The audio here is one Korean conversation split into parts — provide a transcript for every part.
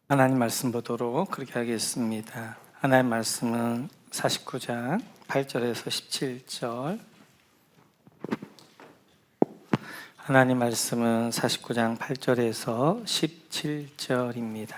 하나님 말씀 보도록 그렇게 하겠습니다. 하나님 말씀은 49장 8절에서 17절. 하나님 말씀은 49장 8절에서 17절입니다.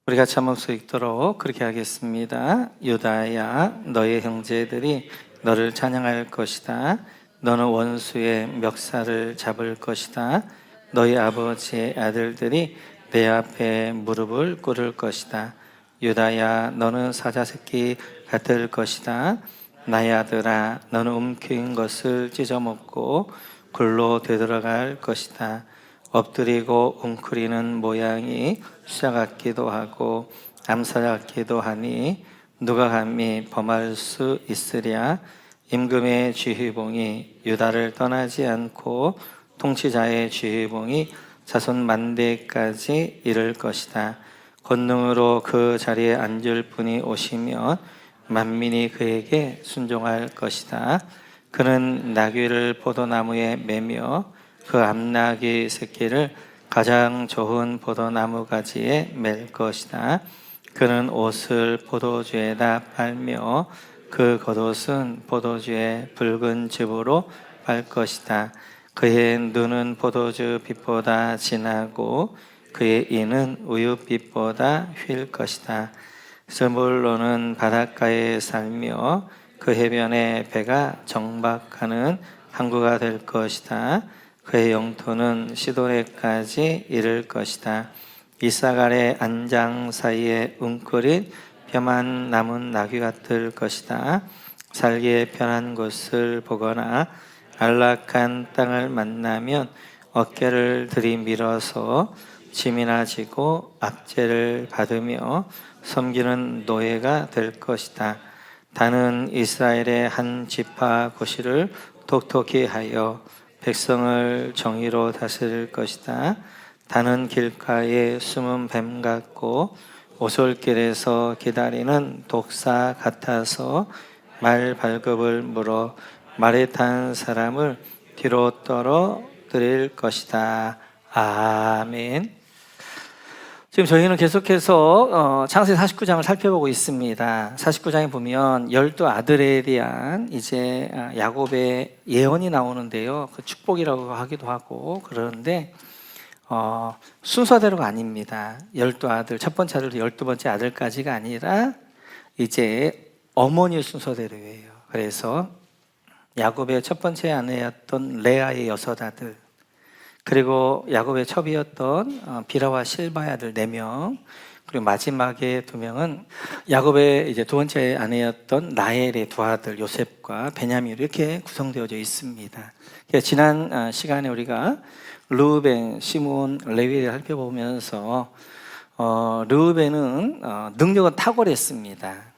우리 같이 한 목소리 읽도록 그렇게 하겠습니다. 유다야, 너의 형제들이 너를 찬양할 것이다. 너는 원수의 멱살을 잡을 것이다. 너희 아버지의 아들들이 내 앞에 무릎을 꿇을 것이다. 유다야, 너는 사자새끼 같을 것이다. 나의 아들아, 너는 움켜인 것을 찢어먹고 굴로 되돌아갈 것이다. 엎드리고 웅크리는 모양이 수사 같기도 하고 암사 같기도 하니 누가 감히 범할 수 있으랴. 임금의 지휘봉이 유다를 떠나지 않고 통치자의 지휘봉이 자손 만대까지 이를 것이다. 권능으로 그 자리에 앉을 분이 오시면 만민이 그에게 순종할 것이다. 그는 나귀를 포도나무에 매며 그 암나귀 새끼를 가장 좋은 포도나무 가지에 맬 것이다. 그는 옷을 포도주에다 빨며 그 겉옷은 포도주의 붉은 즙으로 빨 것이다. 그의 눈은 포도주 빛보다 진하고 그의 이는 우유빛보다 휠 것이다. 스불론은 바닷가에 살며 그 해변에 배가 정박하는 항구가 될 것이다. 그의 영토는 시도레까지 이를 것이다. 이사갈의 안장 사이에 웅크린 뼈만 남은 나귀 같을 것이다. 살기에 편한 곳을 보거나 안락한 땅을 만나면 어깨를 들이밀어서 짐이나 지고 압제를 받으며 섬기는 노예가 될 것이다. 다는 이스라엘의 한 지파 고시를 독특히 하여 백성을 정의로 다스릴 것이다. 다는 길가에 숨은 뱀 같고 오솔길에서 기다리는 독사 같아서 말 발급을 물어 말에 탄 사람을 뒤로 떨어뜨릴 것이다. 아멘. 지금 저희는 계속해서 창세기 49장을 살펴보고 있습니다. 49장에 보면 12아들에 대한 이제 야곱의 예언이 나오는데요. 그 축복이라고 하기도 하고 그러는데 순서대로가 아닙니다. 12아들, 첫 번째 아들, 12번째 아들까지가 아니라 이제 어머니 순서대로예요. 그래서 야곱의 첫 번째 아내였던 레아의 6아들, 그리고 야곱의 첩이었던 비라와 실바의 아들 4명, 그리고 마지막에 2명은 야곱의 이제 두 번째 아내였던 라헬의 2아들 요셉과 베냐민, 이렇게 구성되어져 있습니다. 지난 시간에 우리가 르우벤, 시므온, 레위를 살펴보면서 르우벤은 능력은 탁월했습니다.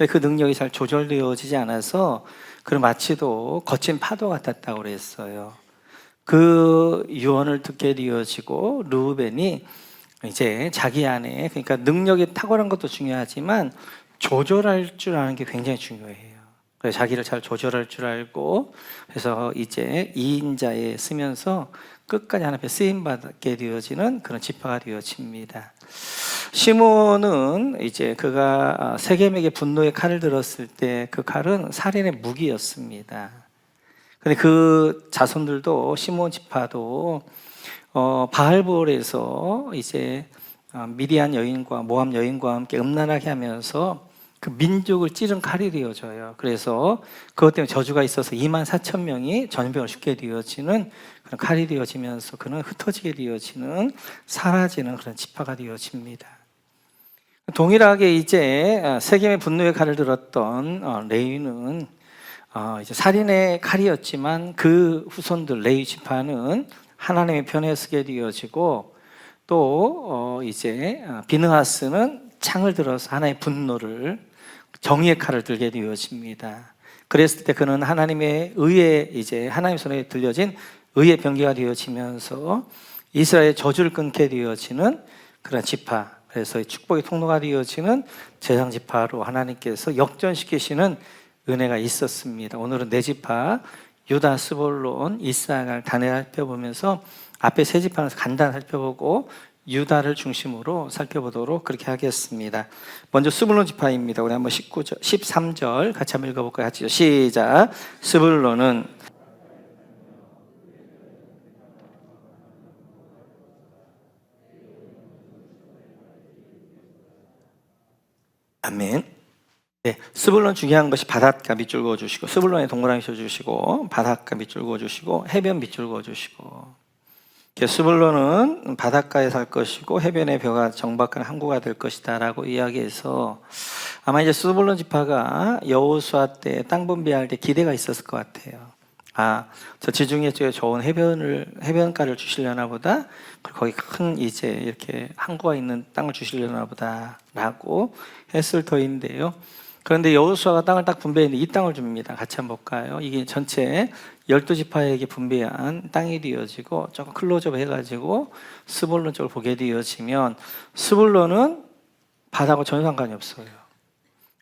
그 능력이 잘 조절되어지지 않아서 그는 마치도 거친 파도 같았다고 그랬어요. 그 유언을 듣게 되어지고 르우벤이 이제 자기 안에, 그러니까 능력이 탁월한 것도 중요하지만 조절할 줄 아는 게 굉장히 중요해요. 그래서 자기를 잘 조절할 줄 알고, 그래서 이제 2인자에 쓰면서 끝까지 하나님 앞에 쓰임받게 되어지는 그런 지파가 되어집니다. 시므온은 이제 그가 세겜에게 분노의 칼을 들었을 때 그 칼은 살인의 무기였습니다. 근데 그 자손들도 시므온 지파도 바알볼에서 이제 미디안 여인과 모압 여인과 함께 음란하게 하면서 그 민족을 찌른 칼이 되어져요. 그래서 그것 때문에 저주가 있어서 24,000명이 전병을 죽게 되어지는 그런 칼이 되어지면서 그는 흩어지게 되어지는, 사라지는 그런 지파가 되어집니다. 동일하게 이제 세겜의 분노의 칼을 들었던 레위는 이제 살인의 칼이었지만 그 후손들 레위 지파는 하나님의 편에 서게 되어지고, 또 이제 비느하스는 창을 들어서 하나님의 분노를, 정의의 칼을 들게 되어집니다. 그랬을 때 그는 하나님의 의에, 이제 하나님 손에 들려진 의의 병기가 되어지면서 이스라엘의 저주를 끊게 되어지는 그런 지파, 그래서 축복의 통로가 되어지는 제상 지파로 하나님께서 역전시키시는 은혜가 있었습니다. 오늘은 네 지파, 유다, 스불론, 이사갈, 단을 살펴보면서 앞에 세 지파는 간단히 살펴보고 유다를 중심으로 살펴보도록 그렇게 하겠습니다. 먼저 스불론 지파입니다. 우리 한번 13절 같이 한번 읽어볼까요? 같이 시작. 스불론은 아멘. 네, 스불론 중요한 것이 바닷가 밑줄 그어주시고, 스불론에 동그라미 쳐주시고, 바닷가 밑줄 그어주시고, 해변 밑줄 그어주시고. 스불론은 바닷가에 살 것이고 해변의 벼가 정박한 항구가 될 것이다 라고 이야기해서 아마 이제 스불론 지파가 여호수아 때 땅 분배할 때 기대가 있었을 것 같아요. 저 지중해 쪽에 좋은 해변가를 주시려나 보다, 거기 큰 이제 이렇게 항구가 있는 땅을 주시려나 보다 라고 했을 터인데요. 그런데 여호수아가 땅을 딱 분배했는데 이 땅을 줍니다. 같이 한번 볼까요? 이게 전체 12지파에게 분배한 땅이 되어지고 조금 클로즈업 해가지고 스불론 쪽을 보게 되어지면 스불론은 바다하고 전혀 상관이 없어요.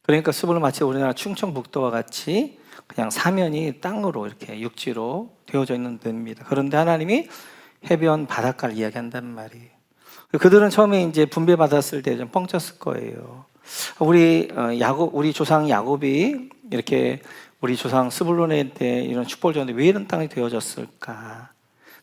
그러니까 스불론 마치 우리나라 충청북도와 같이 그냥 사면이 땅으로 이렇게 육지로 되어져 있는 데입니다. 그런데 하나님이 해변 바닷가를 이야기한단 말이에요. 그들은 처음에 이제 분배받았을 때 좀 뻥쳤을 거예요. 우리 조상 야곱이 이렇게 우리 조상 스불론한테 이런 축복을 줬는데 왜 이런 땅이 되어졌을까?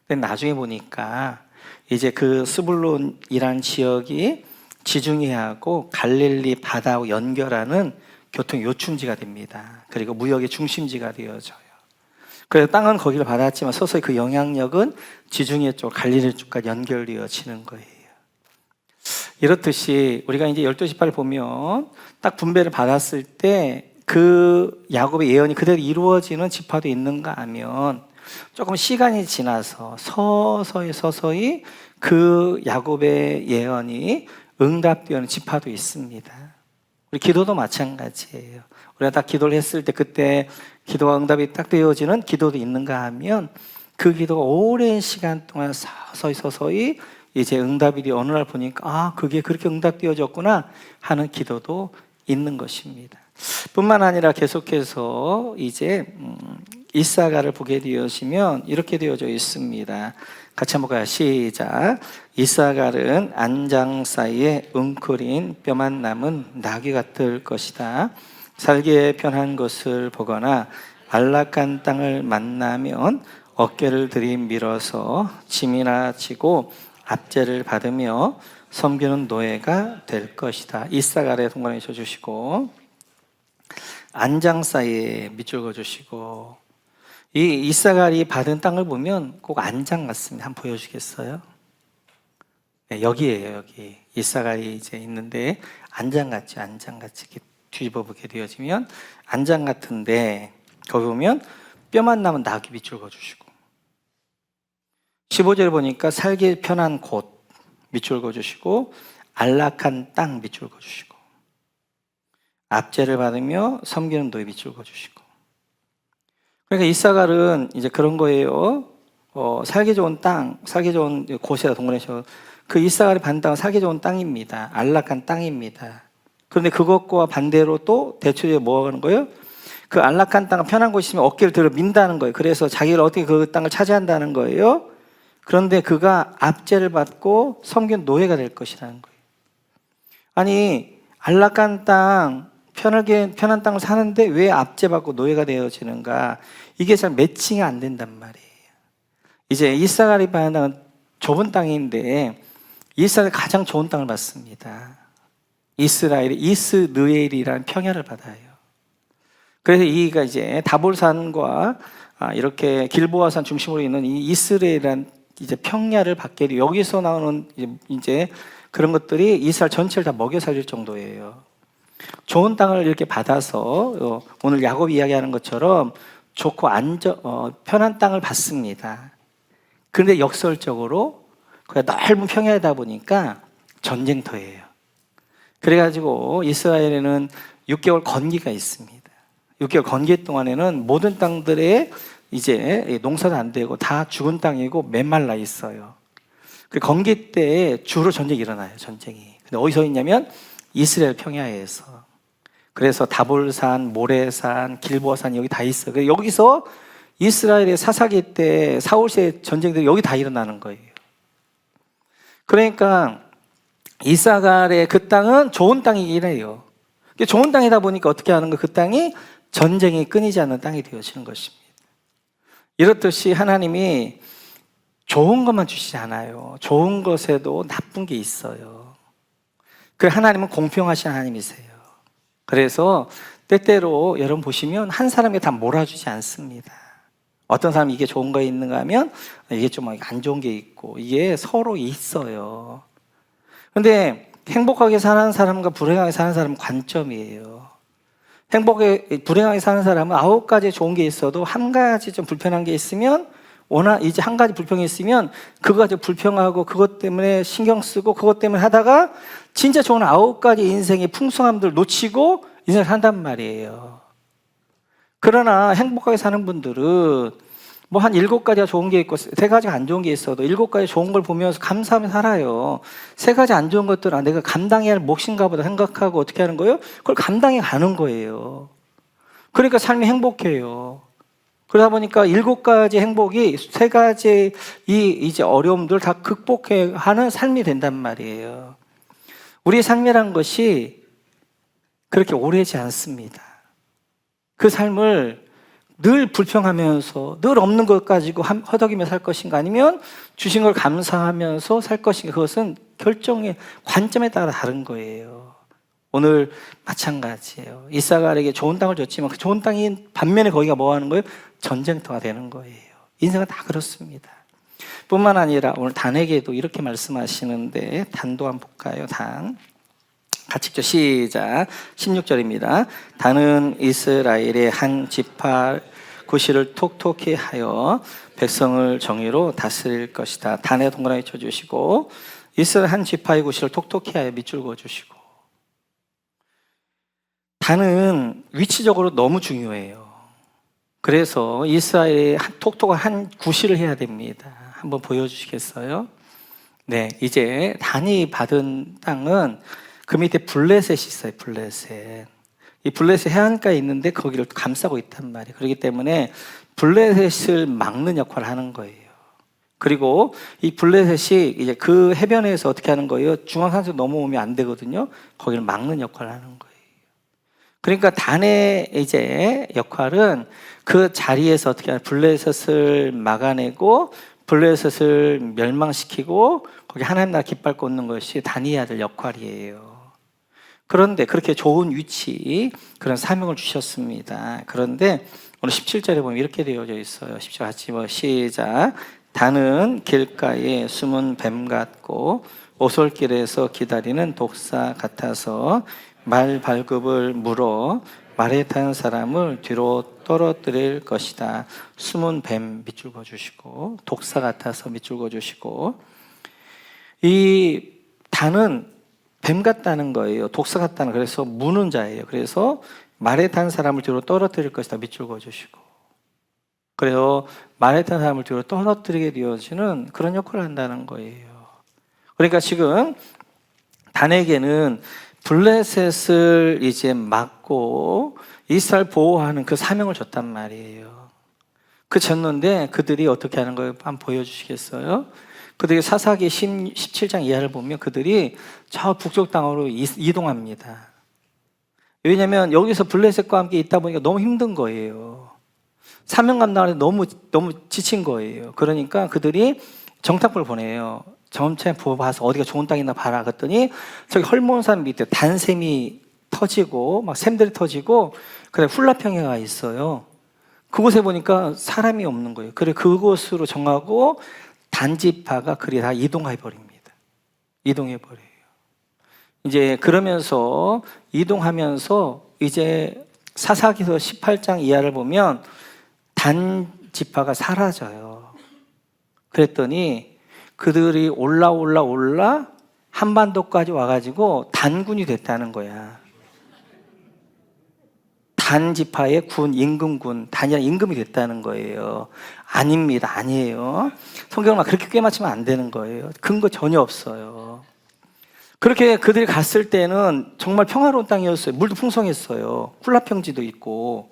근데 나중에 보니까 이제 그 스불론이라는 지역이 지중해하고 갈릴리 바다하고 연결하는 교통 요충지가 됩니다. 그리고 무역의 중심지가 되어져요. 그래서 땅은 거기를 받았지만 서서히 그 영향력은 지중해 쪽, 갈릴리 쪽까지 연결되어지는 거예요. 이렇듯이 우리가 이제 12지파를 보면 딱 분배를 받았을 때 그 야곱의 예언이 그대로 이루어지는 지파도 있는가 하면 조금 시간이 지나서 서서히 그 야곱의 예언이 응답되는 지파도 있습니다. 우리 기도도 마찬가지예요. 우리가 딱 기도를 했을 때 그때 기도가 응답이 딱 되어지는 기도도 있는가 하면 그 기도가 오랜 시간 동안 서서히 이제 응답이 어느 날 보니까 그게 그렇게 응답되어졌구나 하는 기도도 있는 것입니다. 뿐만 아니라 계속해서 이제 이사가를 보게 되어지면 이렇게 되어져 있습니다. 같이 한번 볼까요? 시작. 이사갈은 안장 사이에 웅크린 뼈만 남은 나귀 같을 것이다. 살기에 편한 것을 보거나 안락한 땅을 만나면 어깨를 들이밀어서 짐이나 지고 압제를 받으며 섬기는 노예가 될 것이다. 이사갈에 동그라미 쳐주시고 안장 사이에 밑줄 그어주시고, 이 이사갈이 받은 땅을 보면 꼭 안장 같습니다. 한번 보여주겠어요? 네, 여기에요. 여기 이사갈이 이제 있는데 안장같이 이렇게 뒤집어 보게 되어지면 안장 같은데, 거기 보면 뼈만 남은 나귀 밑줄 그어주시고, 15절 보니까 살기 편한 곳 밑줄 그어주시고, 안락한 땅 밑줄 그어주시고, 압제를 받으며 섬기는 노예 밑줄 그어주시고. 그러니까 이사갈은 이제 그런 거예요. 살기 좋은 땅, 살기 좋은 곳에다 동그라미쳐. 그 이사갈이 받은 땅은 살기 좋은 땅입니다. 안락한 땅입니다. 그런데 그것과 반대로 또 대초에 뭐 하는 거예요? 그 안락한 땅은 편한 곳이면 어깨를 들어 민다는 거예요. 그래서 자기를 어떻게 그 땅을 차지한다는 거예요. 그런데 그가 압제를 받고 섬기는 노예가 될 것이라는 거예요. 아니, 안락한 땅, 편한 땅을 사는데 왜 압제받고 노예가 되어지는가? 이게 잘 매칭이 안 된단 말이에요. 이제 이사갈이 받은 땅은 좁은 땅인데 이스라엘이 가장 좋은 땅을 받습니다. 이스라엘이 이스르엘이라는 평야를 받아요. 그래서 이가 이제 다볼산과 이렇게 길보아산 중심으로 있는 이 이스라엘이라는 이제 평야를 받게 돼요. 여기서 나오는 이제 그런 것들이 이스라엘 전체를 다 먹여 살릴 정도예요. 좋은 땅을 이렇게 받아서 오늘 야곱이 이야기하는 것처럼 좋고 편한 땅을 받습니다. 그런데 역설적으로 넓은 평야이다 보니까 전쟁터예요. 그래가지고 이스라엘에는 6개월 건기가 있습니다. 6개월 건기 동안에는 모든 땅들에 이제 농사도 안 되고 다 죽은 땅이고 메말라 있어요. 그 건기 때 주로 전쟁이 일어나요. 전쟁이. 근데 어디서 있냐면 이스라엘 평야에서. 그래서 다볼산, 모레산, 길보아산 여기 다 있어요. 여기서 이스라엘의 사사기 때 사울시의 전쟁들이 여기 다 일어나는 거예요. 그러니까 이사갈의 그 땅은 좋은 땅이긴 해요. 좋은 땅이다 보니까 어떻게 하는 거예요? 그 땅이 전쟁이 끊이지 않는 땅이 되어지는 것입니다. 이렇듯이 하나님이 좋은 것만 주시지 않아요. 좋은 것에도 나쁜 게 있어요. 그 하나님은 공평하신 하나님이세요. 그래서 때때로 여러분 보시면 한 사람에게 다 몰아주지 않습니다. 어떤 사람이 이게 좋은 거 있는가 하면 이게 좀 안 좋은 게 있고, 이게 서로 있어요. 근데 행복하게 사는 사람과 불행하게 사는 사람은 관점이에요. 불행하게 사는 사람은 9가지 좋은 게 있어도 한 가지 좀 불편한 게 있으면, 이제 한 가지 불평이 있으면 그거 가지고 불평하고 그것 때문에 신경 쓰고 그것 때문에 하다가 진짜 좋은 9가지 인생의 풍성함들 놓치고 인생을 산단 말이에요. 그러나 행복하게 사는 분들은 뭐 한 7가지가 좋은 게 있고 3가지가 안 좋은 게 있어도 7가지 좋은 걸 보면서 감사하며 살아요. 3가지 안 좋은 것들은 내가 감당해야 할 몫인가 보다 생각하고 어떻게 하는 거예요? 그걸 감당해 가는 거예요. 그러니까 삶이 행복해요. 그러다 보니까 7가지 행복이 3가지 이제 어려움들 다 극복해 하는 삶이 된단 말이에요. 우리의 삶이란 것이 그렇게 오래지 않습니다. 그 삶을 늘 불평하면서 늘 없는 것 가지고 허덕이며 살 것인가, 아니면 주신 걸 감사하면서 살 것인가, 그것은 결정의 관점에 따라 다른 거예요. 오늘 마찬가지예요. 이사갈에게 좋은 땅을 줬지만 그 좋은 땅이 반면에 거기가 뭐 하는 거예요? 전쟁터가 되는 거예요. 인생은 다 그렇습니다. 뿐만 아니라 오늘 단에게도 이렇게 말씀하시는데, 단도 한번 볼까요? 단 같이 읽죠. 시작. 16절입니다. 단은 이스라엘의 한 지파 구실을 톡톡히 하여 백성을 정의로 다스릴 것이다. 단에 동그라미 쳐주시고, 이스라엘 한 지파의 구실을 톡톡히 하여 밑줄 그어주시고. 단은 위치적으로 너무 중요해요. 그래서 이스라엘의 톡톡한 한 구실을 해야 됩니다. 한번 보여주시겠어요? 네, 이제 단이 받은 땅은 그 밑에 블레셋이 있어요. 블레셋. 이 블레셋 해안가에 있는데 거기를 감싸고 있단 말이에요. 그렇기 때문에 블레셋을 막는 역할을 하는 거예요. 그리고 이 블레셋이 이제 그 해변에서 어떻게 하는 거예요? 중앙산에서 넘어오면 안 되거든요. 거기를 막는 역할을 하는 거예요. 그러니까 단의 이제 역할은 그 자리에서 어떻게 하냐, 블레셋을 막아내고 블레셋을 멸망시키고 거기 하나님 나라 깃발 꽂는 것이 단이 아들 역할이에요. 그런데 그렇게 좋은 위치, 그런 사명을 주셨습니다. 그런데 오늘 17절에 보면 이렇게 되어져 있어요. 17절 같이 시작. 단은 길가에 숨은 뱀 같고 오솔길에서 기다리는 독사 같아서 말 발굽을 물어 말에 탄 사람을 뒤로 떨어뜨릴 것이다. 숨은 뱀 밑줄 그어주시고, 독사 같아서 밑줄 그어주시고. 이 단은 뱀 같다는 거예요. 독사 같다는, 그래서 무는 자예요. 그래서 말에 탄 사람을 뒤로 떨어뜨릴 것이다. 밑줄 그어주시고. 그래서 말에 탄 사람을 뒤로 떨어뜨리게 되어지는 그런 역할을 한다는 거예요. 그러니까 지금 단에게는 블레셋을 이제 막고 이스라엘 보호하는 그 사명을 줬단 말이에요. 그 줬는데 그들이 어떻게 하는 거예요? 한번 보여주시겠어요? 그들이 사사기 17장 이하를 보면 그들이 저 북쪽 땅으로 이동합니다. 왜냐하면 여기서 블레셋과 함께 있다 보니까 너무 힘든 거예요. 사명 감당하는데 너무 지친 거예요. 그러니까 그들이 정탐꾼을 보내요. 점체 봐서 어디가 좋은 땅이나 봐라. 그랬더니 저기 헐몬산 밑에 단샘이 터지고 막 샘들이 터지고 그래 훌라평야가 있어요. 그곳에 보니까 사람이 없는 거예요. 그래 그곳으로 정하고 단지파가 그리 다 이동해 버립니다. 이동해 버려요. 이제 그러면서 이동하면서 이제 사사기서 18장 이하를 보면 단지파가 사라져요. 그랬더니 그들이 올라 한반도까지 와가지고 단군이 됐다는 거야. 단지파의 군, 임금군, 단이랑 임금이 됐다는 거예요. 아닙니다. 아니에요. 성경을 그렇게 꿰맞추면 안 되는 거예요. 근거 전혀 없어요. 그렇게 그들이 갔을 때는 정말 평화로운 땅이었어요. 물도 풍성했어요. 훌라평지도 있고.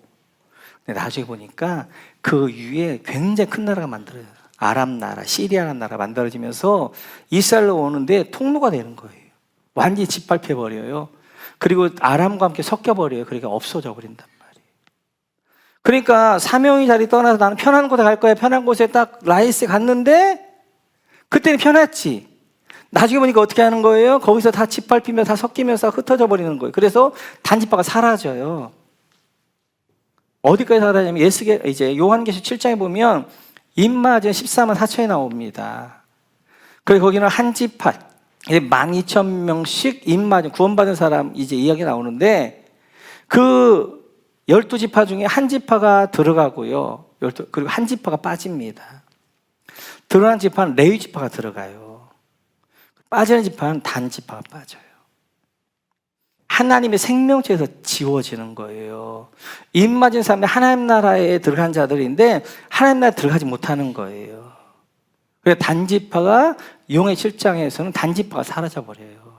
근데 나중에 보니까 그 위에 굉장히 큰 나라가 만들어요. 아람 나라, 시리아라는 나라 만들어지면서 이스라엘로 오는데 통로가 되는 거예요. 완전히 짓밟혀버려요. 그리고 아람과 함께 섞여버려요. 그러니까 없어져 버린단 말이에요. 그러니까 사명의 자리 떠나서 나는 편한 곳에 갈 거야. 편한 곳에 딱 라이스에 갔는데 그때는 편했지. 나중에 보니까 어떻게 하는 거예요? 거기서 다 짓밟히면서 다 섞이면서 흩어져 버리는 거예요. 그래서 단지파가 사라져요. 어디까지 사라지냐면 이제 요한계시록 7장에 보면 입맞은 14만 4천이 나옵니다. 그리고 거기는 한 지파 12,000명씩 입맞은 구원받은 사람 이제 이야기 나오는데 그 12지파 중에 한 지파가 들어가고요. 그리고 한 지파가 빠집니다. 들어간 지파는 레위 지파가 들어가요. 빠지는 지파는 단 지파가 빠져요. 하나님의 생명체에서 지워지는 거예요. 입맞은 사람들이 하나님 나라에 들어간 자들인데 하나님 나라에 들어가지 못하는 거예요. 그래서 단지파가 용의 7장에서는 단지파가 사라져버려요.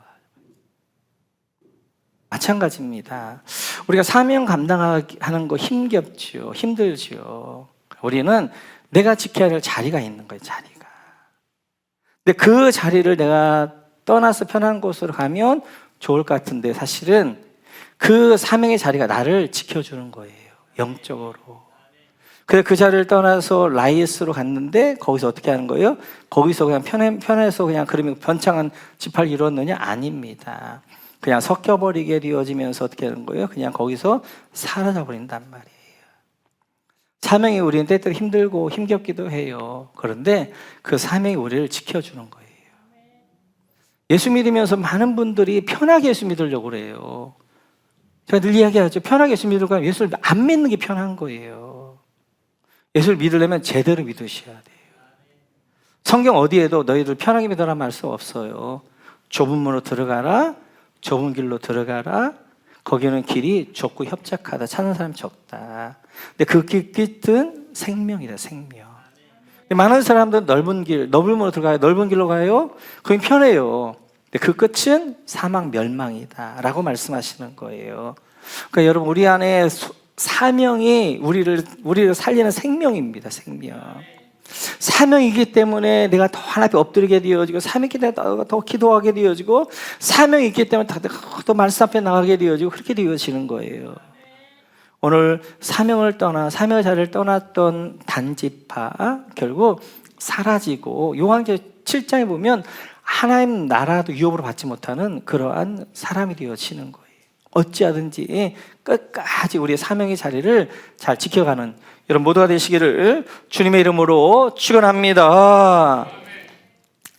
마찬가지입니다. 우리가 사명 감당하는 거 힘겹죠. 힘들죠. 우리는 내가 지켜야 할 자리가 있는 거예요. 자리가. 근데 그 자리를 내가 떠나서 편한 곳으로 가면 좋을 것 같은데 사실은 그 사명의 자리가 나를 지켜주는 거예요. 영적으로. 그래서 그 자리를 떠나서 라이스로 갔는데 거기서 어떻게 하는 거예요? 거기서 그냥 편해서 그냥 그러면 번창한 지파를 이뤘느냐? 아닙니다. 그냥 섞여버리게 되어지면서 어떻게 하는 거예요? 그냥 거기서 사라져버린단 말이에요. 사명이 우리는 때때로 힘들고 힘겹기도 해요. 그런데 그 사명이 우리를 지켜주는 거예요. 예수 믿으면서 많은 분들이 편하게 예수 믿으려고 그래요. 제가 늘 이야기하죠. 편하게 예수 믿으려고 하면 예수를 안 믿는 게 편한 거예요. 예수를 믿으려면 제대로 믿으셔야 돼요. 성경 어디에도 너희들 편하게 믿어라 말 수 없어요. 좁은 문으로 들어가라, 좁은 길로 들어가라. 거기는 길이 좁고 협착하다. 찾는 사람이 적다. 근데 그 끝은 생명이다, 생명. 많은 사람들은 넓은 문으로 들어가요. 넓은 길로 가요. 그게 편해요. 근데 그 끝은 사망 멸망이다 라고 말씀하시는 거예요. 그러니까 여러분 우리 안에 사명이 우리를 살리는 생명입니다. 생명. 사명이기 때문에 내가 더 하나님 앞에 엎드리게 되어지고 사명이 때문에 더 기도하게 되어지고 사명이 있기 때문에 더 말씀 앞에 나가게 되어지고 그렇게 되어지는 거예요. 오늘 사명의 자리를 떠났던 단지파 결국 사라지고 요한계시록 7장에 보면 하나님 나라도 유업으로 받지 못하는 그러한 사람이 되어지는 거예요. 어찌하든지 끝까지 우리의 사명의 자리를 잘 지켜가는 여러분 모두가 되시기를 주님의 이름으로 축원합니다.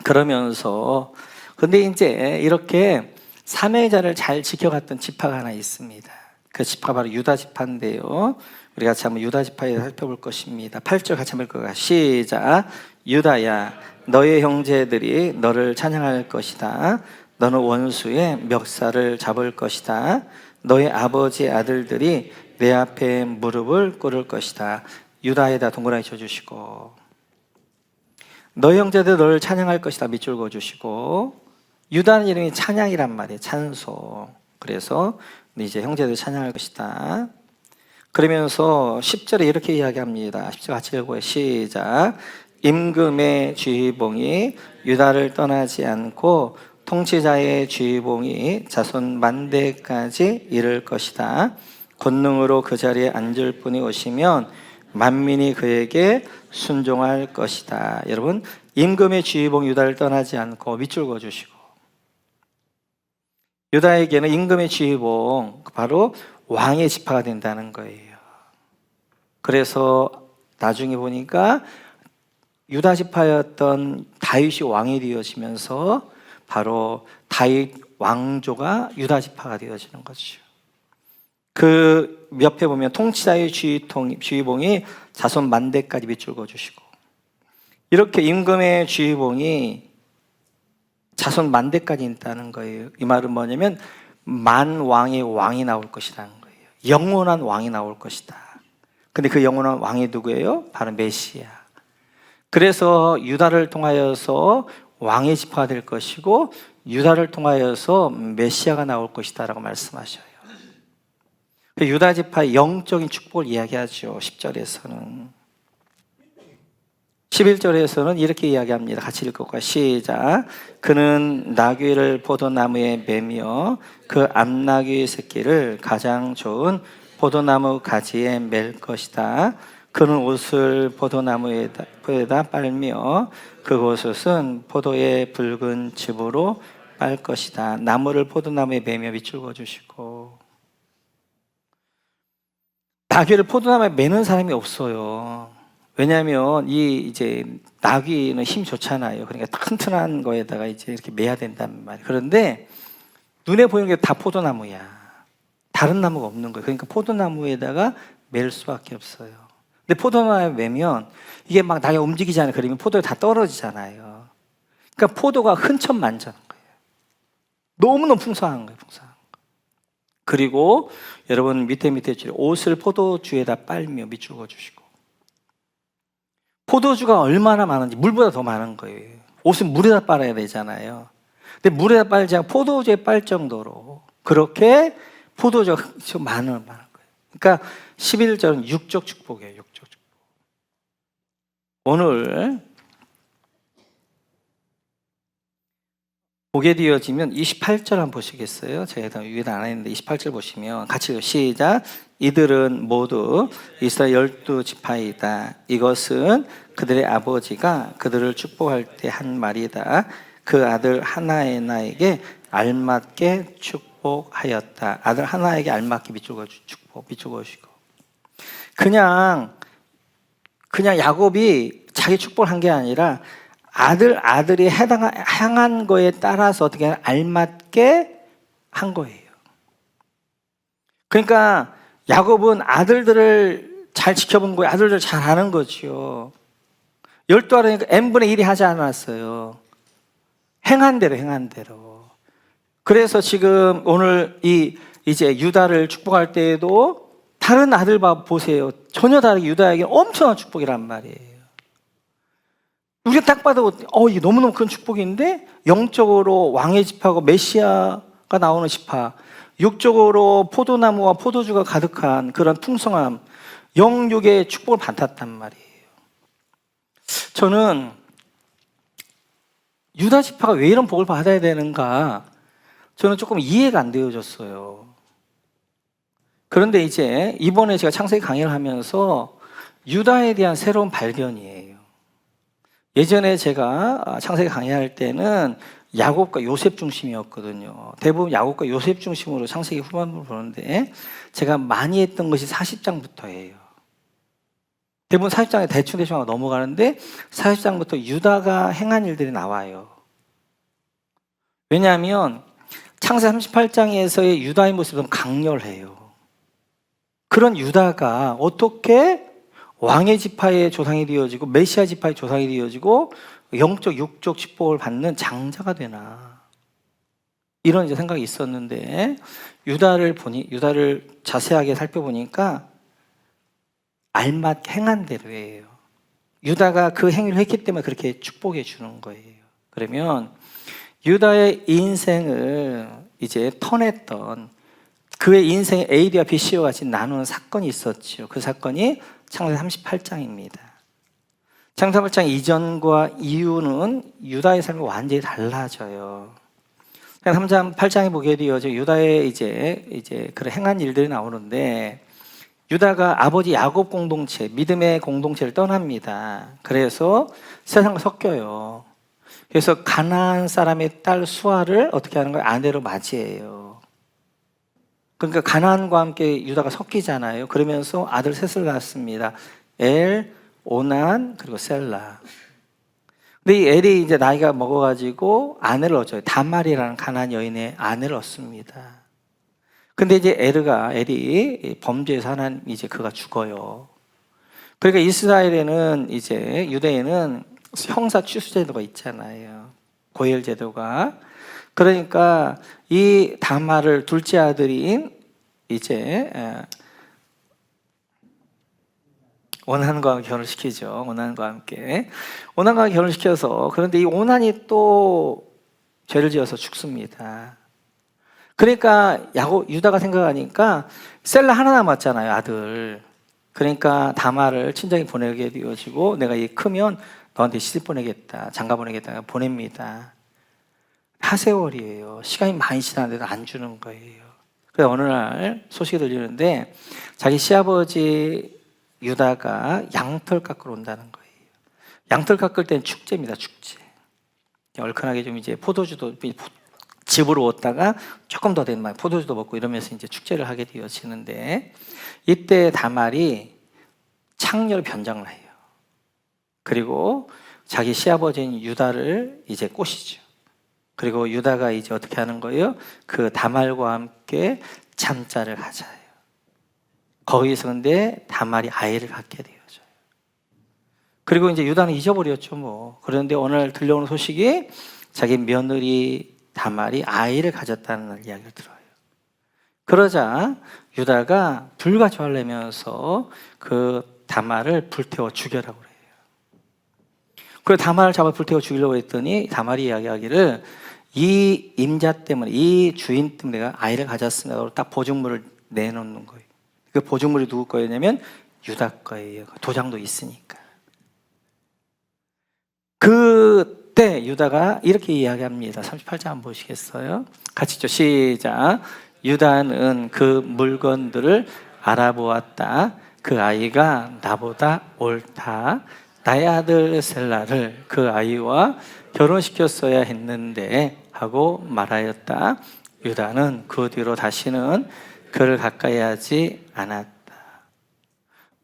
그러면서 근데 이제 이렇게 사명의 자리를 잘 지켜갔던 지파가 하나 있습니다. 그 지파가 바로 유다 지파인데요. 우리 같이 한번 유다 지파에 살펴볼 것입니다. 8절 같이 한번 읽어가. 시작. 유다야, 너의 형제들이 너를 찬양할 것이다. 너는 원수의 멱살을 잡을 것이다. 너의 아버지의 아들들이 내 앞에 무릎을 꿇을 것이다. 유다에다 동그라미 쳐주시고, 너의 형제들 너를 찬양할 것이다. 밑줄 그어주시고, 유다는 이름이 찬양이란 말이에요. 찬송. 그래서 이제 형제들 찬양할 것이다. 그러면서 10절에 이렇게 이야기합니다. 10절 같이 읽어요. 시작. 임금의 주의봉이 유다를 떠나지 않고 통치자의 주의봉이 자손 만대까지 이를 것이다. 권능으로 그 자리에 앉을 분이 오시면 만민이 그에게 순종할 것이다. 여러분, 임금의 주의봉 유다를 떠나지 않고 밑줄 그어주시고, 유다에게는 임금의 주의봉 바로 왕의 지파가 된다는 거예요. 그래서 나중에 보니까 유다 지파였던 다윗이 왕이 되어지면서 바로 다윗 왕조가 유다 지파가 되어지는 거죠. 그 옆에 보면 통치자의 주의봉이 자손 만대까지 밑줄 그어주시고, 이렇게 임금의 주의봉이 자손 만대까지 있다는 거예요. 이 말은 뭐냐면 만 왕의 왕이 나올 것이라는 거예요. 영원한 왕이 나올 것이다. 근데 그 영원한 왕이 누구예요? 바로 메시아. 그래서 유다를 통하여서 왕의 지파가 될 것이고 유다를 통하여서 메시아가 나올 것이다 라고 말씀하셔요. 유다 지파의 영적인 축복을 이야기하죠. 10절에서는. 11절에서는 이렇게 이야기합니다. 같이 읽을까요? 시작. 그는 나귀를 포도나무에 매며 그 암나귀 새끼를 가장 좋은 포도나무 가지에 맬 것이다. 그는 옷을 포도나무에다 빨며 그곳은 포도의 붉은 즙으로 빨 것이다. 나무를 포도나무에 매며 밑줄 주시고, 나귀를 포도나무에 매는 사람이 없어요. 왜냐하면 이제 나귀는 힘이 좋잖아요. 그러니까 튼튼한 거에다가 이제 이렇게 매야 된단 말이에요. 그런데 눈에 보이는 게 다 포도나무야. 다른 나무가 없는 거예요. 그러니까 포도나무에다가 맬 수밖에 없어요. 근데 포도나무에 매면 이게 막 나귀가 움직이잖아요. 그러면 포도에 다 떨어지잖아요. 그러니까 포도가 흔천만전한 거예요. 너무너무 풍성한 거예요. 풍성한 거. 그리고 여러분 밑에 줄 옷을 포도주에다 빨며 밑줄 그어주시고, 포도주가 얼마나 많은지 물보다 더 많은 거예요. 옷은 물에다 빨아야 되잖아요. 근데 물에다 빨지 않고 포도주에 빨 정도로 그렇게 포도주가 많은 거예요. 그러니까 11절은 육적 축복이에요. 육적 축복. 오늘 보게 되어지면 28절 한번 보시겠어요? 제가 위에다 안 했는데 28절 보시면 같이 시작. 이들은 모두 이스라엘 12지파이다. 이것은 그들의 아버지가 그들을 축복할 때 한 말이다. 그 아들 하나에게 알맞게 축복하였다. 아들 하나에게 알맞게 비추고 그냥 야곱이 자기 축복을 한 게 아니라 아들이 향한 거에 따라서 어떻게 알맞게 한 거예요. 그러니까 야곱은 아들들을 잘 지켜본 거예요. 아들들 잘 아는 거죠. 12아들이니까 n분의 1이 하지 않았어요. 행한 대로. 그래서 지금 오늘 이제 유다를 축복할 때에도 다른 아들 보세요. 전혀 다르게 유다에게는 엄청난 축복이란 말이에요. 우리가 딱 봐도 이게 너무너무 큰 축복인데, 영적으로 왕의 지파고 메시아가 나오는 지파, 육적으로 포도나무와 포도주가 가득한 그런 풍성함, 영육의 축복을 받았단 말이에요. 저는 유다 지파가 왜 이런 복을 받아야 되는가, 저는 조금 이해가 안 되어졌어요. 그런데 이제 이번에 제가 창세기 강의를 하면서 유다에 대한 새로운 발견이에요. 예전에 제가 창세기 강의할 때는 야곱과 요셉 중심이었거든요. 대부분 야곱과 요셉 중심으로 창세기 후반부를 보는데, 제가 많이 했던 것이 40장부터예요. 대부분 40장에 대충 넘어가는데 40장부터 유다가 행한 일들이 나와요. 왜냐하면 창세기 38장에서의 유다의 모습은 강렬해요. 그런 유다가 어떻게 왕의 지파의 조상이 되어지고 메시아 지파의 조상이 되어지고 영적 육적 축복을 받는 장자가 되나, 이런 이제 생각이 있었는데, 유다를 자세하게 살펴보니까 알맞게 행한 대로예요. 유다가 그 행위를 했기 때문에 그렇게 축복해 주는 거예요. 그러면 유다의 인생을 이제 터냈던, 그의 인생에 A와 B와 같이 나누는 사건이 있었죠. 그 사건이 창세기 38장입니다. 창세기 38장 이전과 이후는 유다의 삶이 완전히 달라져요. 38장에 보게 되어져 유다의 이제 그런 행한 일들이 나오는데, 유다가 아버지 야곱 공동체, 믿음의 공동체를 떠납니다. 그래서 세상과 섞여요. 그래서 가나안 사람의 딸 수아를 어떻게 하는 거예요? 아내로 맞이해요. 그러니까 가나안과 함께 유다가 섞이잖아요. 그러면서 아들 셋을 낳았습니다. 엘, 오난, 그리고 셀라. 근데 이 엘이 이제 나이가 먹어가지고 아내를 얻어요. 다말이라는 가나안 여인의 아내를 얻습니다. 근데 이제 엘이 범죄해서 하나님 이제 그가 죽어요. 그러니까 이스라엘에는 이제 유대에는 형사 취수 제도가 있잖아요. 고엘 제도가. 그러니까 이 다말을 둘째 아들인 이제 오난과 결혼을 시키죠. 오난과 함께. 오난과 결혼을 시켜서, 그런데 이 오난이 또 죄를 지어서 죽습니다. 그러니까 유다가 생각하니까 셀라 하나 남았잖아요, 아들. 그러니까 다말을 친정에 보내게 되어지고 내가 이 크면 너한테 시집 보내겠다, 장가 보내겠다 보냅니다. 하세월이에요. 시간이 많이 지났는데도 안 주는 거예요. 그래서 어느 날 소식이 들리는데 자기 시아버지 유다가 양털 깎으러 온다는 거예요. 양털 깎을 땐 축제입니다. 축제. 얼큰하게 좀 이제 포도주도 집으로 왔다가 조금 더 된 말 포도주도 먹고 이러면서 이제 축제를 하게 되어지는데 이때 다말이 창녀로 변장을 해요. 그리고 자기 시아버지인 유다를 이제 꼬시죠. 그리고 유다가 이제 어떻게 하는 거예요? 그 다말과 함께 잠자를 하자요. 거기서 근데 다말이 아이를 갖게 되어져요. 그리고 이제 유다는 잊어버렸죠 뭐. 그런데 오늘 들려오는 소식이 자기 며느리 다말이 아이를 가졌다는 이야기를 들어요. 그러자 유다가 불가초하려면서 그 다말을 불태워 죽여라고 그래요. 그래서 다말을 잡아 불태워 죽이려고 했더니 다말이 이야기하기를 이 임자 때문에 이 주인 때문에 내가 아이를 가졌습니다. 딱 보증물을 내놓는 거예요. 그 보증물이 누구 거였냐면 유다 거예요. 도장도 있으니까. 그때 유다가 이렇게 이야기합니다. 38장 한번 보시겠어요? 같이 죠. 시작. 유다는 그 물건들을 알아보았다. 그 아이가 나보다 옳다. 나의 아들 셀라를 그 아이와 결혼시켰어야 했는데 하고 말하였다. 유다는 그 뒤로 다시는 그를 가까이 하지 않았다.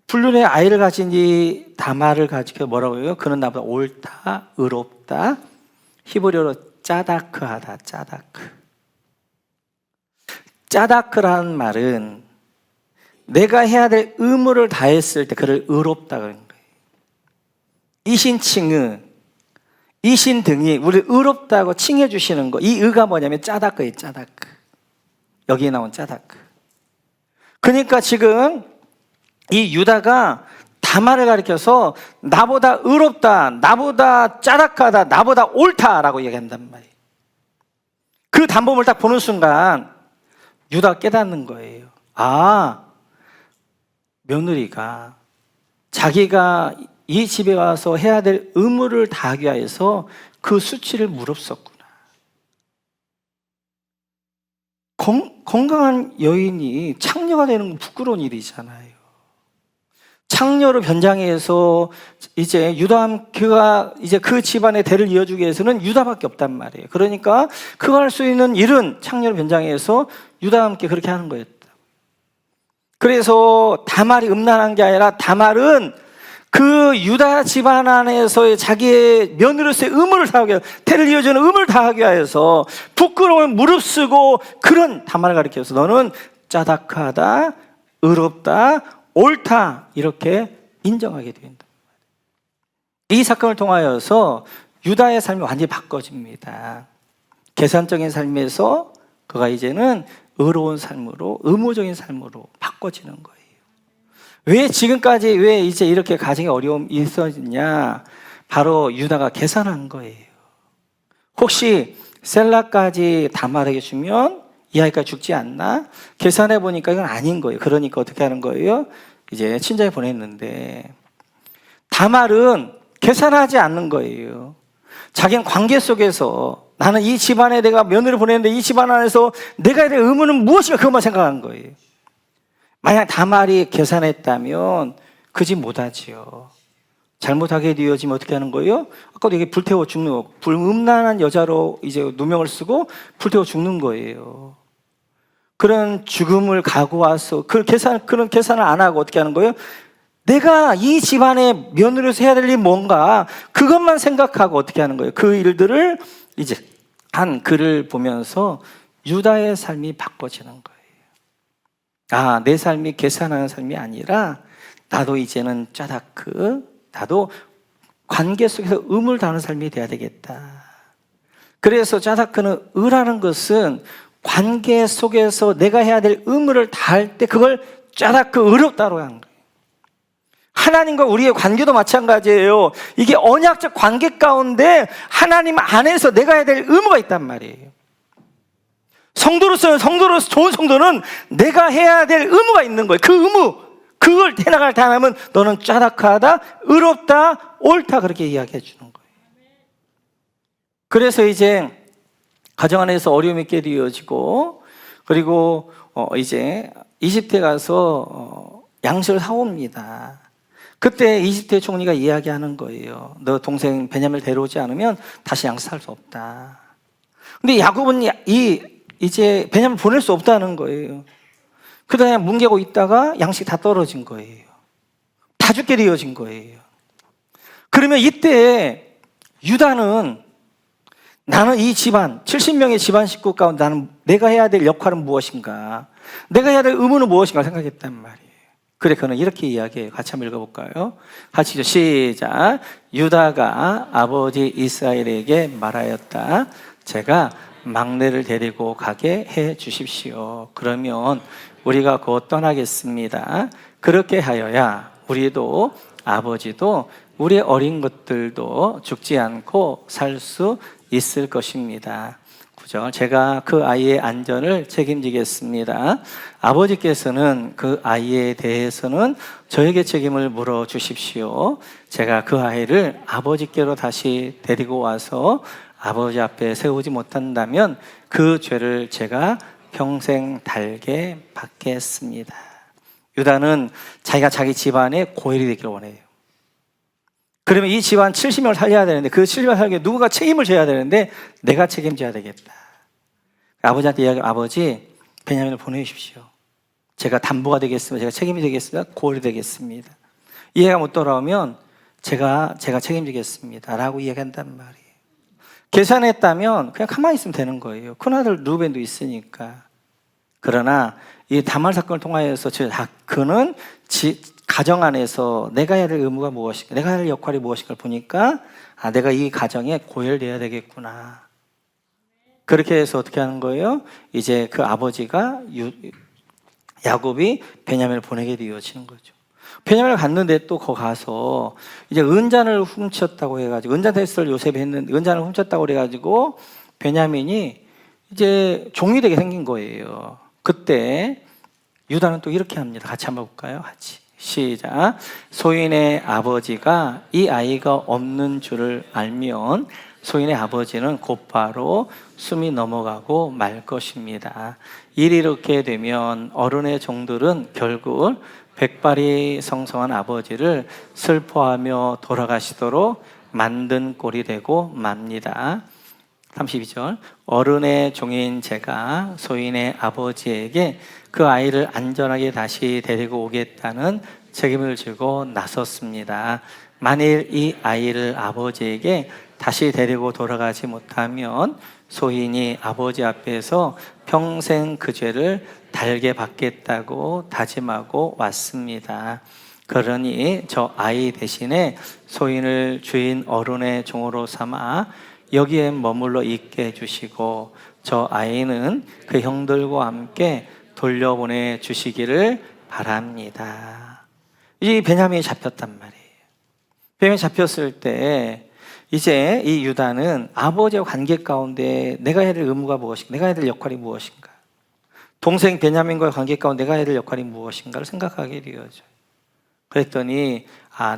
불륜의 아이를 가진 이 다말을 가지고 뭐라고 해요? 그는 나보다 옳다, 의롭다. 히브리어로 짜다크하다, 짜다크. 짜다크라는 말은 내가 해야 될 의무를 다했을 때 그를 의롭다 그런 거예요. 이신칭의, 이신등이 우리 의롭다고 칭해 주시는 거. 이 의가 뭐냐면 짜다크예요, 짜다크. 여기에 나온 짜다크. 그러니까 지금 이 유다가 다말을 가리켜서 나보다 의롭다, 나보다 짜다크하다, 나보다 옳다라고 얘기한단 말이에요. 그 단범을 딱 보는 순간 유다가 깨닫는 거예요. 아, 며느리가 자기가 이 집에 와서 해야 될 의무를 다하기 위해서 그 수치를 무릅썼구나. 건강한 여인이 창녀가 되는 건 부끄러운 일이잖아요. 창녀로 변장해서 이제 그가 이제 그 집안의 대를 이어주기 위해서는 유다밖에 없단 말이에요. 그러니까 그가 할 수 있는 일은 창녀로 변장해서 유다와 함께 그렇게 하는 거였다. 그래서 다말이 음란한 게 아니라 다말은 그 유다 집안 안에서의 자기의 며느리로서의 의무를 다하기 위해서, 대를 이어주는 의무를 다하기 위해서 부끄러움을 무릅쓰고 그런 다말을 가리켜서 너는 짜다크하다, 의롭다, 옳다 이렇게 인정하게 된다. 이 사건을 통하여서 유다의 삶이 완전히 바꿔집니다. 계산적인 삶에서 그가 이제는 의로운 삶으로, 의무적인 삶으로 바꿔지는 거예요. 왜 지금까지 왜 이제 이렇게 가정에 어려움이 있었냐? 바로 유다가 계산한 거예요. 혹시 셀라까지 다말에게 주면 이 아이가 죽지 않나? 계산해 보니까 이건 아닌 거예요. 그러니까 어떻게 하는 거예요? 이제 친정에 보냈는데 다말은 계산하지 않는 거예요. 자기는 관계 속에서 나는 이 집안에 내가 며느리를 보냈는데 이 집안 안에서 내가 해야 될 의무는 무엇인가 그것만 생각한 거예요. 만약 다말이 계산했다면 그 집 못하지요. 잘못하게 되어지면 어떻게 하는 거예요? 아까도 얘기 불태워 죽는 거. 불음란한 여자로 이제 누명을 쓰고 불태워 죽는 거예요. 그런 죽음을 각오해서 그런 계산을 안 하고 어떻게 하는 거예요? 내가 이 집안의 며느리로서 해야 될 일이 뭔가 그것만 생각하고 어떻게 하는 거예요? 그 일들을 이제 한 글을 보면서 유다의 삶이 바꿔지는 거예요. 아, 내 삶이 계산하는 삶이 아니라 나도 이제는 짜다크, 나도 관계 속에서 의무를 다하는 삶이 돼야 되겠다. 그래서 짜다크는 의라는 것은 관계 속에서 내가 해야 될 의무를 다할 때 그걸 짜다크 의롭다고 하는 거예요. 하나님과 우리의 관계도 마찬가지예요. 이게 언약적 관계 가운데 하나님 안에서 내가 해야 될 의무가 있단 말이에요. 성도로서 좋은 성도는 내가 해야 될 의무가 있는 거예요. 그 의무, 그걸 해나갈 다 하면 너는 짜닥하다, 의롭다, 옳다 그렇게 이야기해 주는 거예요. 그래서 이제 가정 안에서 어려움이 깨어지고 그리고 이제 이집트에 가서 양식을 사옵니다. 그때 이집트의 총리가 이야기하는 거예요. 너 동생 베냐민을 데려오지 않으면 다시 양식 살 수 없다. 근데 야곱은 이제 베냐민을 보낼 수 없다는 거예요. 그다음에 뭉개고 있다가 양식이 다 떨어진 거예요. 다 죽게 되어진 거예요. 그러면 이때 유다는 나는 이 집안 70명의 집안 식구 가운데 나는 내가 해야 될 역할은 무엇인가, 내가 해야 될 의무는 무엇인가 생각했단 말이에요. 그래 그는 이렇게 이야기해요. 같이 한번 읽어볼까요? 같이 시작. 유다가 아버지 이스라엘에게 말하였다. 제가 막내를 데리고 가게 해 주십시오. 그러면 우리가 곧 떠나겠습니다. 그렇게 하여야 우리도 아버지도 우리의 어린 것들도 죽지 않고 살 수 있을 것입니다. 9절. 제가 그 아이의 안전을 책임지겠습니다. 아버지께서는 그 아이에 대해서는 저에게 책임을 물어 주십시오. 제가 그 아이를 아버지께로 다시 데리고 와서 아버지 앞에 세우지 못한다면 그 죄를 제가 평생 달게 받겠습니다. 유다는 자기가 자기 집안의 고혈이 되기를 원해요. 그러면 이 집안 70명을 살려야 되는데 그 70명을 살기 위해 누군가 책임을 져야 되는데 내가 책임져야 되겠다. 아버지한테 이야기하면 아버지 베냐민을 보내주십시오. 제가 담보가 되겠습니다. 제가 책임이 되겠습니다. 고혈이 되겠습니다. 이해가 못 돌아오면 제가 책임지겠습니다 라고 이야기한단 말이에요. 계산했다면 그냥 가만히 있으면 되는 거예요. 큰아들 루벤도 있으니까. 그러나 이 다말 사건을 통하여서 그는 가정 안에서 내가 해야 될 의무가 무엇인가, 내가 해야 할 역할이 무엇인가를 보니까 내가 이 가정에 고혈되어야 되겠구나. 그렇게 해서 어떻게 하는 거예요? 이제 그 아버지가 야곱이 베냐민을 보내게 되어지는 거죠. 베냐민을 갔는데 또 거기 가서 이제 은잔을 훔쳤다고 해가지고 은잔 테스트를 요셉이 했는데 은잔을 훔쳤다고 그래가지고 베냐민이 이제 종이 되게 생긴 거예요. 그때 유다는 또 이렇게 합니다. 같이 한번 볼까요? 같이 시작. 소인의 아버지가 이 아이가 없는 줄을 알면 소인의 아버지는 곧바로 숨이 넘어가고 말 것입니다. 일이 이렇게 되면 어른의 종들은 결국 백발이 성성한 아버지를 슬퍼하며 돌아가시도록 만든 꼴이 되고 맙니다. 32절. 어른의 종인 제가 소인의 아버지에게 그 아이를 안전하게 다시 데리고 오겠다는 책임을 지고 나섰습니다. 만일 이 아이를 아버지에게 다시 데리고 돌아가지 못하면 소인이 아버지 앞에서 평생 그 죄를 달게 받겠다고 다짐하고 왔습니다. 그러니 저 아이 대신에 소인을 주인 어른의 종으로 삼아 여기에 머물러 있게 해주시고 저 아이는 그 형들과 함께 돌려보내 주시기를 바랍니다. 이 베냐민이 잡혔단 말이에요. 베냐민이 잡혔을 때 이제 이 유다는 아버지와 관계 가운데 내가 해야 될 의무가 무엇인가, 내가 해야 될 역할이 무엇인가, 동생 베냐민과의 관계 가운데 내가 해야 될 역할이 무엇인가를 생각하게 되어져요. 그랬더니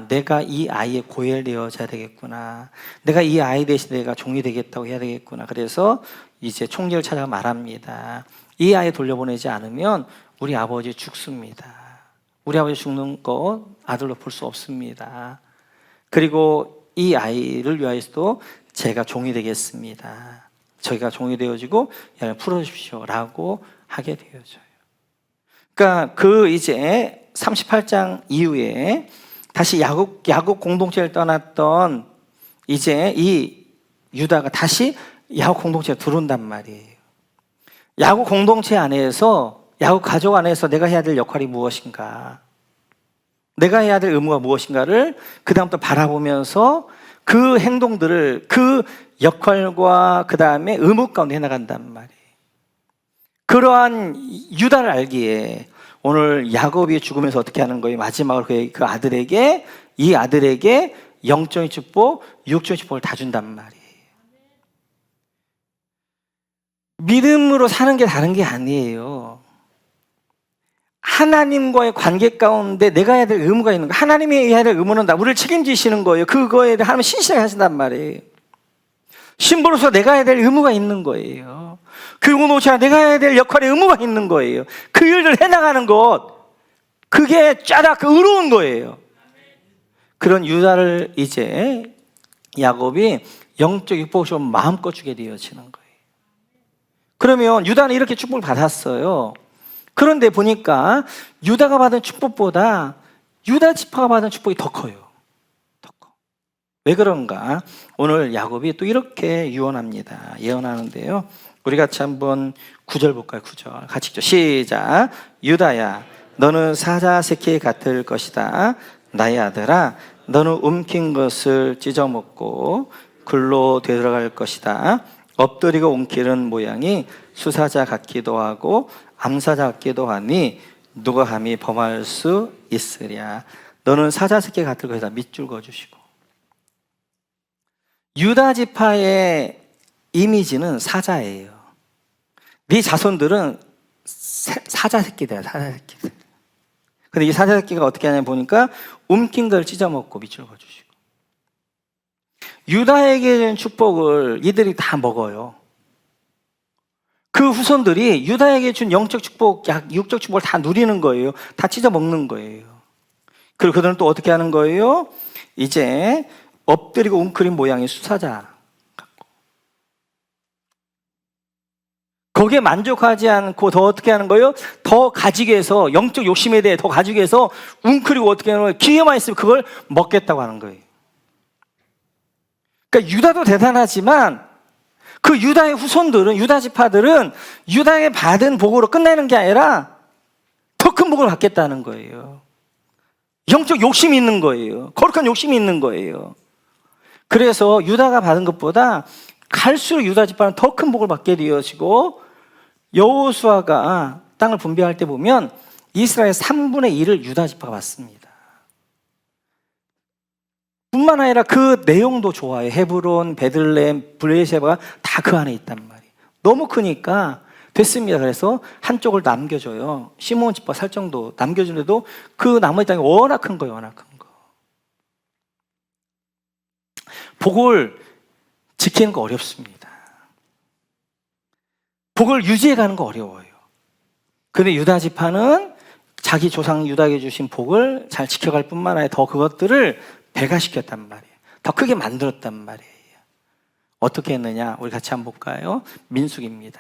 내가 이 아이의 고혈 되어져야 되겠구나. 내가 이 아이 대신 내가 종이 되겠다고 해야 되겠구나. 그래서 이제 총리를 찾아 말합니다. 이 아이 돌려보내지 않으면 우리 아버지 죽습니다. 우리 아버지 죽는 거 아들로 볼 수 없습니다. 그리고 이 아이를 위하여서도 제가 종이 되겠습니다. 저희가 종이 되어지고 풀어주십시오 라고 하게 되어져요. 그러니까 그 이제 38장 이후에 다시 야곱 공동체를 떠났던 이제 이 유다가 다시 야곱 공동체에 들어온단 말이에요. 야곱 공동체 안에서, 야곱 가족 안에서 내가 해야 될 역할이 무엇인가, 내가 해야 될 의무가 무엇인가를 그 다음부터 바라보면서 그 행동들을 그 역할과 그 다음에 의무 가운데 해나간단 말이에요. 그러한 유다를 알기에 오늘 야곱이 죽으면서 어떻게 하는 거예요? 마지막으로 그 아들에게, 이 아들에게 영적인 축복, 육적인 축복을 다 준단 말이에요. 믿음으로 사는 게 다른 게 아니에요. 하나님과의 관계 가운데 내가 해야 될 의무가 있는 거예요. 하나님이 해야 될 의무는 우리를 책임지시는 거예요. 그거에 대해 하나님은 신실하게 하신단 말이에요. 신부로서 내가 해야 될 의무가 있는 거예요. 그 공동체가 내가 해야 될 역할의 의무가 있는 거예요. 그 일을 해나가는 것, 그게 짜다 의로운 거예요. 그런 유다를 이제 야곱이 영적 축복을 마음껏 주게 되어지는 거예요. 그러면 유다는 이렇게 축복을 받았어요. 그런데 보니까 유다가 받은 축복보다 유다 지파가 받은 축복이 더 커요. 더 커. 왜 그런가? 오늘 야곱이 또 이렇게 유언합니다. 예언하는데요. 우리 같이 한번 9절 볼까요? 9절 같이 읽죠. 시작. 유다야, 너는 사자 새끼 같을 것이다. 나의 아들아, 너는 움킨 것을 찢어먹고 글로 되돌아갈 것이다. 엎드리고 움키는 모양이 수사자 같기도 하고 암사자 같기도 하니 누가 감히 범할 수 있으랴. 너는 사자 새끼 같을 것이다. 밑줄 그어주시고, 유다 지파의 이미지는 사자예요. 네 자손들은 사자 새끼들이야. 사자 새끼들. 근데 이 사자 새끼가 어떻게 하냐 보니까 움킨 걸 찢어먹고 밑줄 그어주시고, 유다에게 준 축복을 이들이 다 먹어요. 그 후손들이 유다에게 준 영적 축복, 육적 축복을 다 누리는 거예요. 다 찢어 먹는 거예요. 그리고 그들은 또 어떻게 하는 거예요? 이제 엎드리고 웅크린 모양의 수사자 같고, 거기에 만족하지 않고 더 어떻게 하는 거예요? 더 가지기 위해서, 영적 욕심에 대해 더 가지기 위해서 웅크리고 어떻게 하는 거예요? 기회만 있으면 그걸 먹겠다고 하는 거예요. 그러니까 유다도 대단하지만 그 유다의 후손들은, 유다 지파들은 유다에 받은 복으로 끝내는 게 아니라 더 큰 복을 받겠다는 거예요. 영적 욕심이 있는 거예요. 거룩한 욕심이 있는 거예요. 그래서 유다가 받은 것보다 갈수록 유다 지파는 더 큰 복을 받게 되어지고, 여호수아가 땅을 분배할 때 보면 이스라엘 3분의 1을 유다 지파가 받습니다. 뿐만 아니라 그 내용도 좋아요. 헤브론, 베들레헴, 브레시바가 다 그 안에 있단 말이에요. 너무 크니까 됐습니다. 그래서 한쪽을 남겨줘요. 시몬 지파 살 정도 남겨주는데도 그 나머지 땅이 워낙 큰 거예요. 워낙 큰 거. 복을 지키는 거 어렵습니다. 복을 유지해가는 거 어려워요. 근데 유다 지파는 자기 조상 유다에게 주신 복을 잘 지켜갈 뿐만 아니라 더 그것들을 배가시켰단 말이에요. 더 크게 만들었단 말이에요. 어떻게 했느냐? 우리 같이 한번 볼까요? 민수기입니다.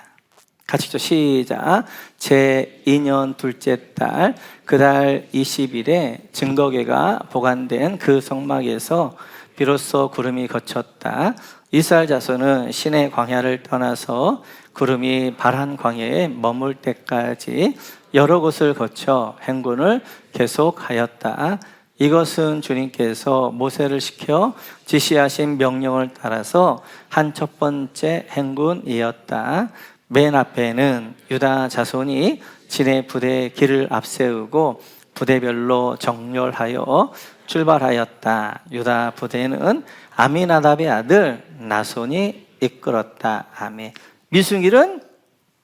같이 죠. 시작. 제2년 둘째 달 그 달 20일에 증거궤가 보관된 그 성막에서 비로소 구름이 거쳤다. 이스라엘 자손은 시내 광야를 떠나서 구름이 바란 광야에 머물 때까지 여러 곳을 거쳐 행군을 계속하였다. 이것은 주님께서 모세를 시켜 지시하신 명령을 따라서 한 첫 번째 행군이었다. 맨 앞에는 유다 자손이 진의 부대의 길을 앞세우고 부대별로 정렬하여 출발하였다. 유다 부대는 아미나답의 아들 나손이 이끌었다. 아멘. 미순길은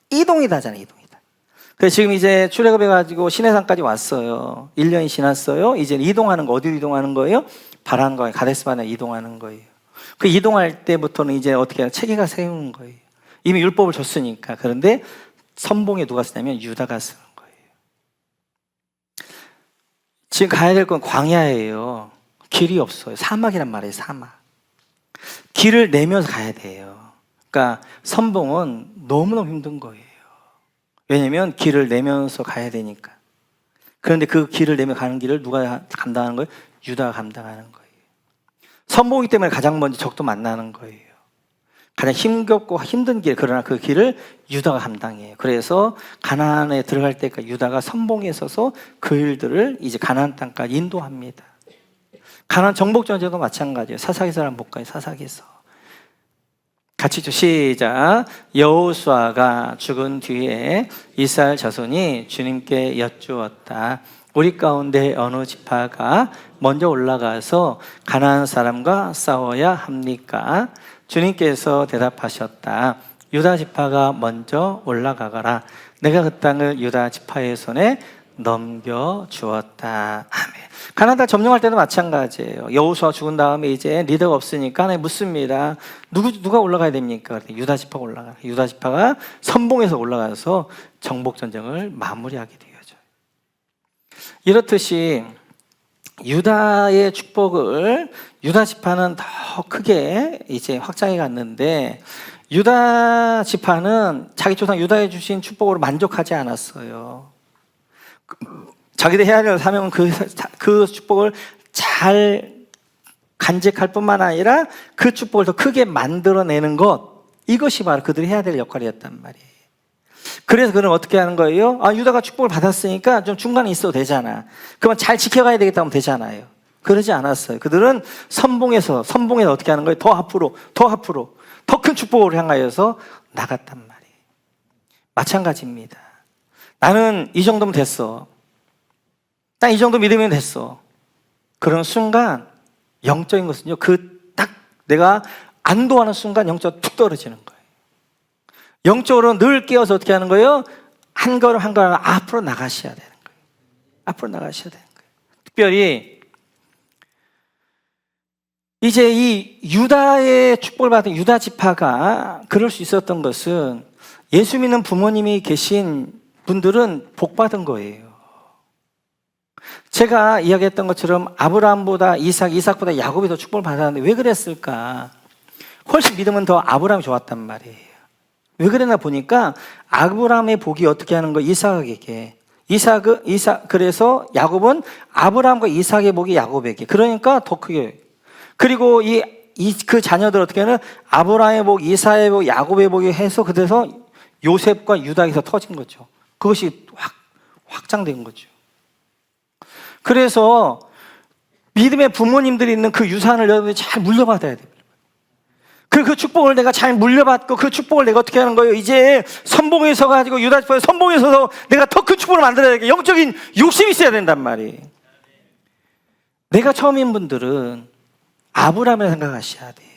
이동이다잖아요. 이동이다. 그래서 지금 이제 출애굽해가지고 시내산까지 왔어요. 1년이 지났어요. 이제 이동하는 거, 어디로 이동하는 거예요? 바란과에 가데스바네아에 이동하는 거예요. 그 이동할 때부터는 이제 어떻게 해요? 체계가 세우는 거예요. 이미 율법을 줬으니까. 그런데 선봉에 누가 쓰냐면 유다가 쓰는 거예요. 지금 가야 될 건 광야예요. 길이 없어요. 사막이란 말이에요. 사막. 길을 내면서 가야 돼요. 그러니까 선봉은 너무너무 힘든 거예요. 왜냐면 길을 내면서 가야 되니까. 그런데 그 길을 내며 가는 길을 누가 감당하는 거예요? 유다가 감당하는 거예요. 선봉이기 때문에 가장 먼저 적도 만나는 거예요. 가장 힘겹고 힘든 길, 그러나 그 길을 유다가 감당해요. 그래서 가나안에 들어갈 때까지 유다가 선봉에 서서 그 일들을 이제 가나안 땅까지 인도합니다. 가나안 정복 전쟁도 마찬가지예요. 사사기서랑 못 가요. 사사기서. 같이 시작. 여호수아가 죽은 뒤에 이스라엘 자손이 주님께 여쭈었다. 우리 가운데 어느 지파가 먼저 올라가서 가나안 사람과 싸워야 합니까? 주님께서 대답하셨다. 유다 지파가 먼저 올라가거라. 내가 그 땅을 유다 지파의 손에 넘겨주었다. 아멘. 가나안 땅 점령할 때도 마찬가지예요. 여호수아 죽은 다음에 이제 리더가 없으니까 하나님 묻습니다. 누가 올라가야 됩니까? 유다 지파가 올라가. 유다 지파가 선봉에서 올라가서 정복 전쟁을 마무리하게 되어져요. 이렇듯이 유다의 축복을 유다 지파는 더 크게 이제 확장해 갔는데, 유다 지파는 자기 조상 유다에 주신 축복으로 만족하지 않았어요. 자기들 해야 할 사명은 그 축복을 잘 간직할 뿐만 아니라 그 축복을 더 크게 만들어내는 것, 이것이 바로 그들이 해야 될 역할이었단 말이에요. 그래서 그는 어떻게 하는 거예요? 유다가 축복을 받았으니까 좀 중간에 있어도 되잖아. 그러면 잘 지켜가야 되겠다 하면 되잖아요. 그러지 않았어요. 그들은 선봉에서 어떻게 하는 거예요? 더 앞으로 더 큰 축복을 향하여서 나갔단 말이에요. 마찬가지입니다. 나는 이 정도면 됐어. 딱 이 정도 믿으면 됐어. 그런 순간 영적인 것은요, 딱 내가 안도하는 순간 영적으로 툭 떨어지는 거예요. 영적으로 늘 깨어서 어떻게 하는 거예요? 한 걸음 한 걸음 앞으로 나가셔야 되는 거예요. 앞으로 나가셔야 되는 거예요. 특별히 이제 이 유다의 축복을 받은 유다 지파가 그럴 수 있었던 것은, 예수 믿는 부모님이 계신 분들은 복 받은 거예요. 제가 이야기했던 것처럼 아브라함보다 이삭보다 야곱이 더 축복을 받았는데 왜 그랬을까? 훨씬 믿음은 더 아브라함이 좋았단 말이에요. 왜 그랬나 보니까 아브라함의 복이 어떻게 하는 거예요? 이삭에게. 그래서 야곱은 아브라함과 이삭의 복이 야곱에게. 그러니까 더 크게. 그리고 그 자녀들 어떻게 하는, 아브라함의 복, 이삭의 복, 야곱의 복이 해서 그래서 요셉과 유다에서 터진 거죠. 그것이 확장된 거죠. 그래서 믿음의 부모님들이 있는 그 유산을 여러분들이 잘 물려받아야 돼요. 그 축복을 내가 잘 물려받고, 그 축복을 내가 어떻게 하는 거예요? 이제 선봉에 서가지고, 유다 지파의 선봉에 서서 내가 더 큰 축복을 만들어야 되겠다. 영적인 욕심이 있어야 된단 말이에요. 내가 처음인 분들은 아브라함을 생각하셔야 돼요.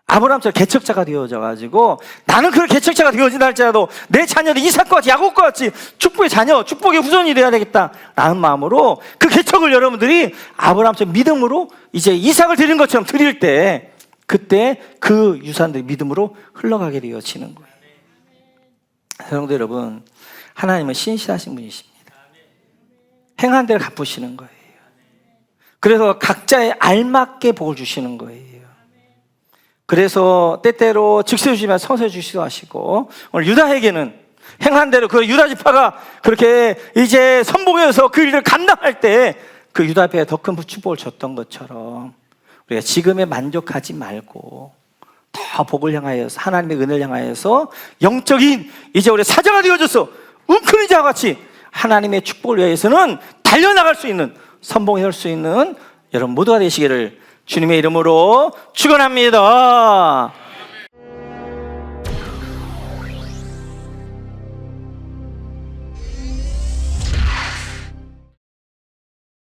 아브라함처럼 개척자가 되어져가지고, 나는 그런 개척자가 되어진다 할지라도 내 자녀들 이삭과 같이 야곱과 같이 축복의 자녀, 축복의 후손이 되어야 되겠다라는 마음으로 그 개척을 여러분들이 아브라함처럼 믿음으로 이제 이삭을 드린 것처럼 드릴 때, 그때 그 유산들이 믿음으로 흘러가게 되어지는 거예요. 성도 여러분, 하나님은 신실하신 분이십니다. 행한 대로 갚으시는 거예요. 그래서 각자에 알맞게 복을 주시는 거예요. 그래서 때때로 즉세 주시면 서서 주시기도 하시고, 오늘 유다에게는 행한 대로 그 유다 지파가 그렇게 이제 선봉에서 그 일을 감당할 때 그 유다 지파에 더 큰 축복을 줬던 것처럼, 우리가 지금에 만족하지 말고 더 복을 향하여서, 하나님의 은혜를 향하여서 영적인 이제 우리 사자가 되어져서 웅크린 자와 같이 하나님의 축복을 위해서는 달려나갈 수 있는, 선봉에 설 수 있는 여러분 모두가 되시기를 주님의 이름으로 축원합니다.